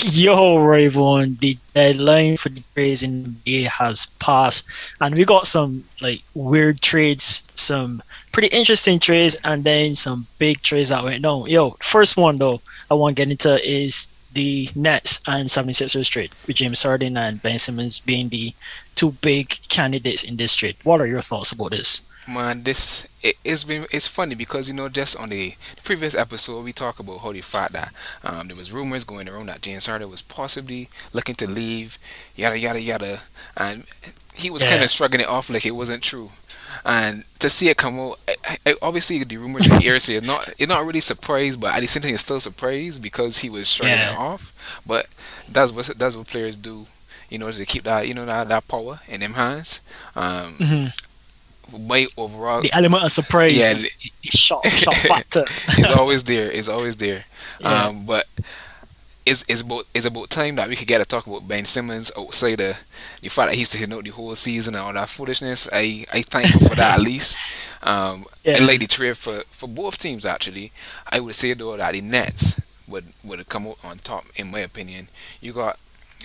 Yo, Rayvon, the deadline for the trades in the NBA has passed, and we got some like weird trades, some pretty interesting trades, and then some big trades that went down. Yo, first one though, I want to get into is the Nets and 76ers trade, with James Harden and Ben Simmons being the two big candidates in this trade. What are your thoughts about this? Man, it's funny because just on the previous episode we talked about how the fact that there was rumors going around that James Harden was possibly looking to leave, yada yada yada, and he was kind Yeah. of shrugging it off like it wasn't true. And to see it come out, obviously the rumors in the air say it's not really surprised, but at the same time it's still surprised because he was shrugging it Yeah. off. But that's what players do, to keep that power in them hands. Um, Mhm. my overall, The element of surprise, yeah, the shock factor. it's always there. It's always there. Yeah. But it's about time that we could get to talk about Ben Simmons outside the fact that he's hitting out the whole season and all that foolishness. I thankful for that at least. I Yeah. like the trade for both teams actually. I would say though that the Nets would have come out on top in my opinion. You got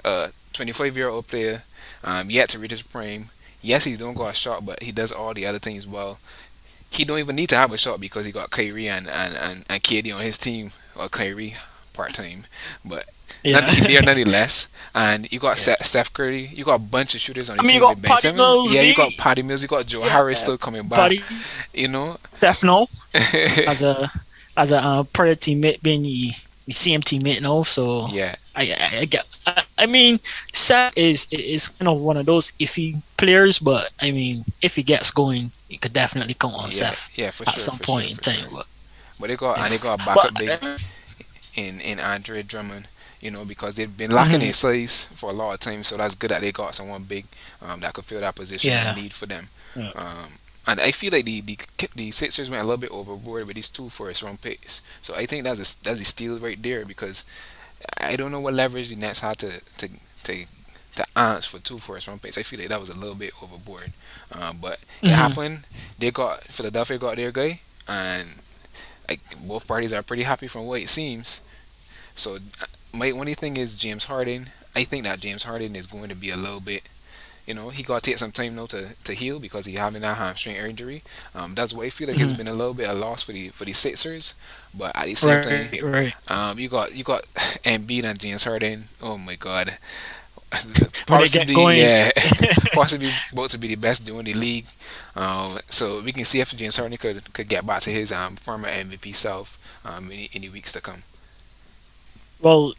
a 25-year-old player, yet to reach his prime. Yes, he don't got a shot, but he does all the other things well. He don't even need to have a shot because he got Kyrie and KD on his team, or Kyrie part time, but Yeah. they're nonetheless. And you got Yeah. Steph Curry, you got a bunch of shooters on I the mean, you team with got Ben Patty Simmons. Mills, Yeah, you got B. Patty Mills, you got Joe Harris Yeah. still coming back. Patty You know, Stefano as a prior teammate, being the same teammate now. So yeah, I get. I mean, Seth is kind of one of those iffy players, but I mean, if he gets going, you could definitely count on yeah, Seth yeah, for at sure, some for sure, point in for time. sure. But But they got a but backup big in Andre Drummond, because they've been lacking mhm, in size for a lot of time. So that's good that they got someone big that could fill that position in yeah, need for them. yeah. And I feel like the Sixers went a little bit overboard with these two first round picks. So I think that's a steal right there because I don't know what leverage the Nets had to to ask for two first round picks. I feel like that was a little bit overboard. But it Mhm. happened. Philadelphia got their guy, and like both parties are pretty happy from what it seems. So my only thing is James Harden. I think that James Harden is going to be a little bit. He got to take some time now to heal because he having that hamstring injury. That's why I feel like it's Mhm. been a little bit of loss for the Sixers. But at the same time, Right, right. you got Embiid and James Harden. Oh my God, When they get possibly, going, yeah, possibly both to be the best duo in the league. So we can see if James Harden could get back to his former MVP self in the weeks to come. well,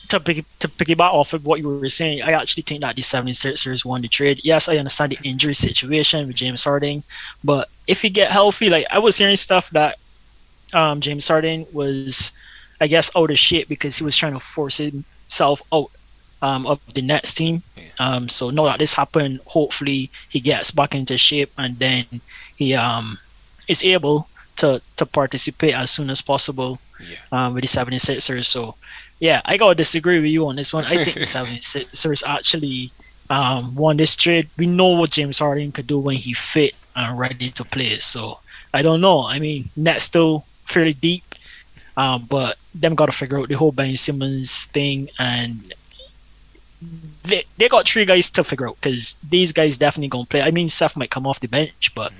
to piggyback off of what you were saying, I actually think that the 76ers won the trade. Yes, I understand the injury situation with James Harden, but if he get healthy, like I was hearing stuff that James Harden was, I guess, out of shape because he was trying to force himself out of the Nets team. Yeah, So now that this happened, hopefully he gets back into shape and then he is able to participate as soon as possible with the 76ers. So yeah, I gotta disagree with you on this one. I think the yeah. 76ers actually won this trade. We know what James Harden could do when he fit and ready to play. So I don't know. I mean, Nets still fairly deep, but them got to figure out the whole Ben Simmons thing, and they got three guys to figure out because these guys definitely gonna play. I mean, Seth might come off the bench, but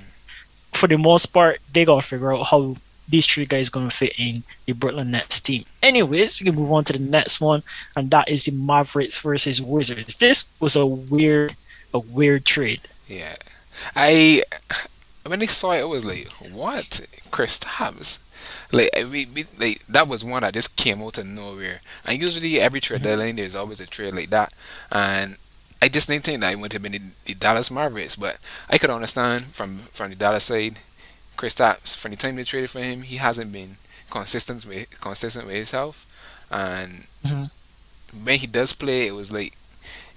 for the most part, they gotta figure out how these three guys gonna fit in the Brooklyn Nets team. Anyways, we can move on to the next one, and that is the Mavericks versus Wizards. This was a weird trade. Yeah. I when I saw it, I was like, "What, Kristaps?" Like like that was one that just came out of nowhere. And usually every trade Mhm. deadline, there's always a trade like that. And I just didn't think that it would have been the Dallas Mavericks, but I could understand from the Dallas side, Kristaps from the time they traded for him, he hasn't been consistent with his health, and Mhm. when he does play,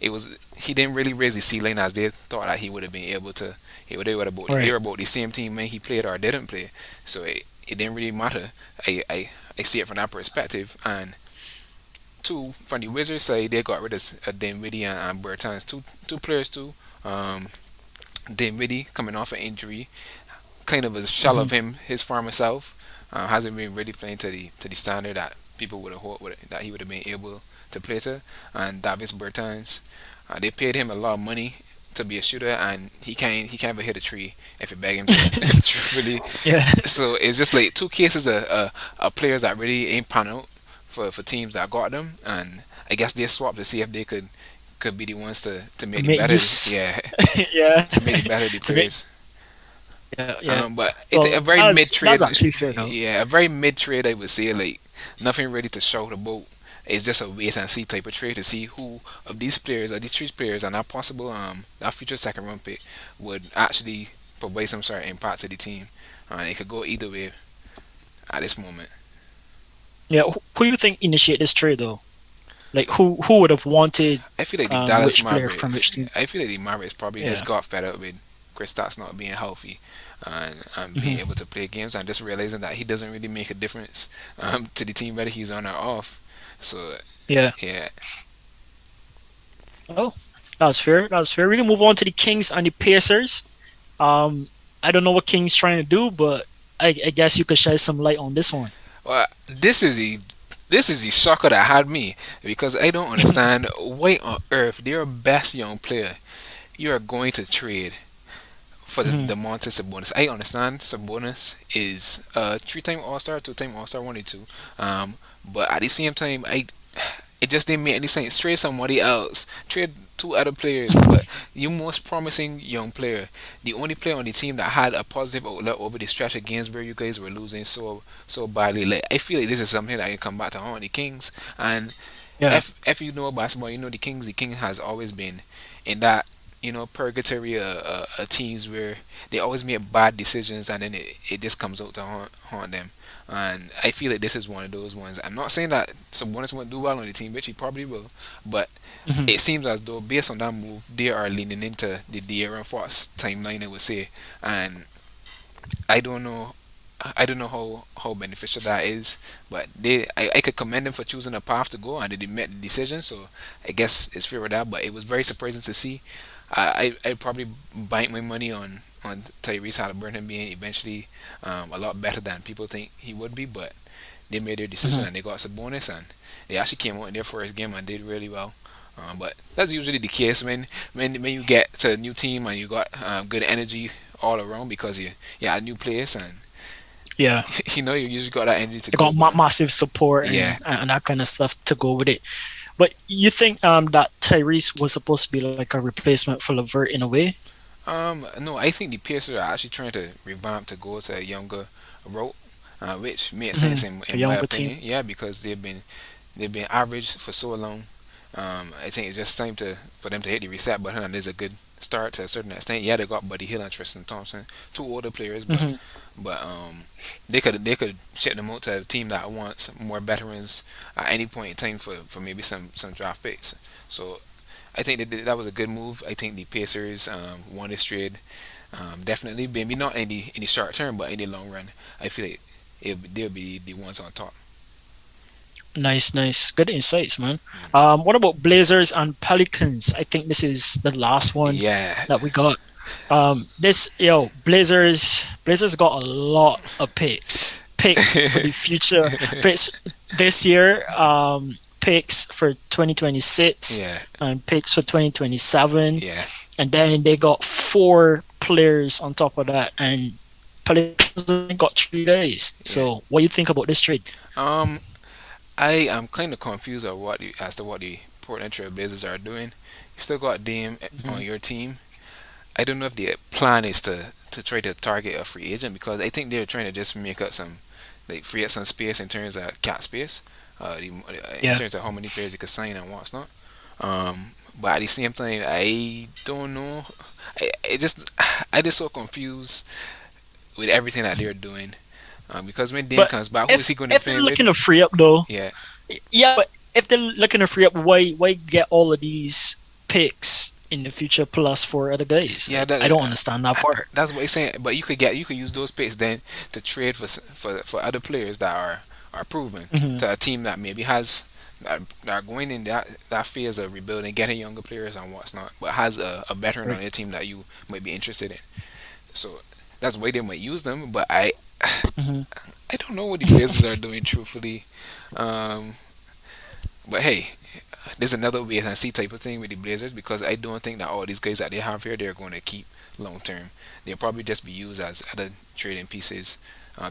he didn't really raise the ceiling as they thought that he would have been able to. They Right. were about the same team when he played or didn't play, so it didn't really matter. I see it from that perspective. And two, from the Wizards side, they got rid of Dinwiddie and Bertans, two players too. Um, Dinwiddie coming off an injury, kind of a shell Mhm. of him, his former self. Hasn't been really playing to the standard that people would have hoped that he would have been able to play to. And Davis Bertans, they paid him a lot of money to be a shooter, and he can't even hit a tree if you beg him to. Truthfully, Yeah. so it's just like two cases of players that really ain't pan out for teams that got them, and I guess they swapped to see if they could be the ones to make the Make better, use. yeah, Yeah. to make the better the To make. players. Yeah. Yeah. But it's a Well, very mid that's trade. actually fair though. Yeah, a very mid trade. I would say like nothing really to shout about. It's just a wait and see type of trade to see who of these players or these three players and that possible that future second round pick would actually provide some sort of impact to the team. And it could go either way at this moment. Yeah. Who you think initiate this trade though? Like who would have wanted I feel like the Dallas which player from Mavericks. which team? I feel like the Mavericks probably Yeah. just got fed up with Kristaps not being healthy and being Hmm. able to play games and just realizing that he doesn't really make a difference to the team whether he's on or off. So Yeah. yeah, Oh, that was fair. That was fair. We can move on to the Kings and the Pacers. Um, I don't know what Kings trying to do, but I guess you could shed some light on this one. well, this is the shocker that had me because I don't understand why on earth their best young player you are going to trade for Mhm. the Montes Sabonis. I understand Sabonis is a three-time All-Star, two-time All-Star, one or two. But at the same time, it just didn't make any sense. Trade somebody else. Trade two other players, but your most promising young player, the only player on the team that had a positive outlet over the stretch against where you guys were losing so badly. Like I feel like this is something that can come back to haunt the Kings. And Yeah. if you know basketball, you know the Kings. The King has always been in that purgatory teams where they always make bad decisions and then it just comes out to haunt them. And I feel like this is one of those ones. I'm not saying that Sabonis won't do well on the team, which he probably will, but Mhm. it seems as though based on that move, they are leaning into the De'Aaron Fox timeline, I would say, and I don't know. I don't know how beneficial that is, but I could commend them for choosing a path to go, and they made the decision. So I guess it's fair with that. But it was very surprising to see. I probably bank my money on Tyrese Halliburton being eventually a lot better than people think he would be, but they made their decision Mhm. and they got Sabonis, and they actually came out in their first game and did really well. But that's usually the case when you get to a new team and you got good energy all around because you're at a new place and Yeah. you usually got that energy to They go. got But massive support yeah, and that kind of stuff to go with it. But you think that Tyrese was supposed to be like a replacement for Levert in a way? no, I think the Pacers are actually trying to revamp to go to a younger route, which makes sense Mhm. A in my younger team. opinion. Yeah, because they've been average for so long. I think it's just time for them to hit the reset button, and there's a good start to a certain extent. Yeah, they got Buddy Hill and Tristan Thompson, two older players, but Hmm. but they could ship them out to a team that wants more veterans at any point in time for maybe some draft picks. So I think that was a good move. I think the Pacers won this trade. Definitely, maybe not in the short term, but in the long run, I feel like they'll be the ones on top. Nice, nice. Good insights, man. Mm. What about Blazers and Pelicans? I think this is the last one Yeah, that we got. This Blazers got a lot of picks for the future, picks this year, picks for 2026, yeah, and picks for 2027, yeah. and then they got four players on top of that, and Pelicans only got 3 days. Yeah. So, what do you think about this trade? Um, I am kind of confused as to what the Portland Trail Blazers are doing. You still got Dame on Mhm. your team. I don't know if the plan is to try to target a free agent because I think they're trying to just make up some like free up some space in terms of cap space, in Yeah. terms of how many players you can sign and what's not. But at the same time, I don't know. I just I just so confused with everything that they're doing. Because when Dame But comes back, who is if he going to if play they're with? looking to free up though, Yeah, yeah, but if they're looking to free up, why get all of these picks in the future plus four other guys? yeah. Like, I don't understand that part. That's what he's saying. But you could use those picks then to trade for other players that are proven Hmm. to a team that maybe has that are going in that phase of rebuilding, getting younger players and what's not, but has a veteran on Right. their team that you might be interested in. So that's why they might use them. But Hmm. I don't know what the Blazers are doing truthfully. Um, but hey, there's another wait and see type of thing with the Blazers because I don't think that all these guys that they have here they're going to keep long term. They'll probably just be used as other trading pieces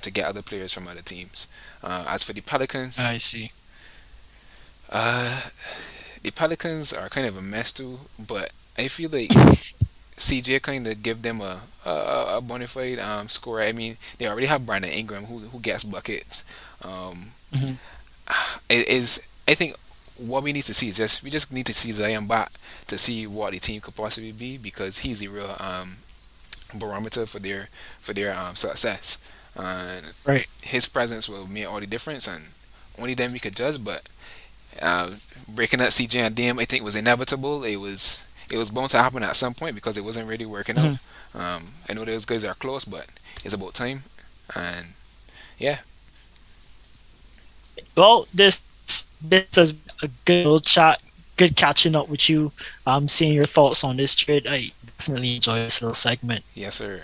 to get other players from other teams. As for I see. uh, the Pelicans are kind of a mess too, but I feel like CJ kind of give them a bona fide scorer. I mean, they already have Brandon Ingram who gets buckets. Um, Hmm. it is I think what we need to see is just we just need to see Zion back to see what the team could possibly be because he's the real barometer for their success. And Right. his presence will make all the difference, and only then we could judge. But uh, breaking up CJ and Dame, I think was inevitable. It was bound to happen at some point because it wasn't really working out. Mhm. I know those guys are close, but it's about time. And yeah, Well, this has been a good little chat. Good catching up with you. Seeing your thoughts on this trade. I definitely enjoy this little segment. yes, sir.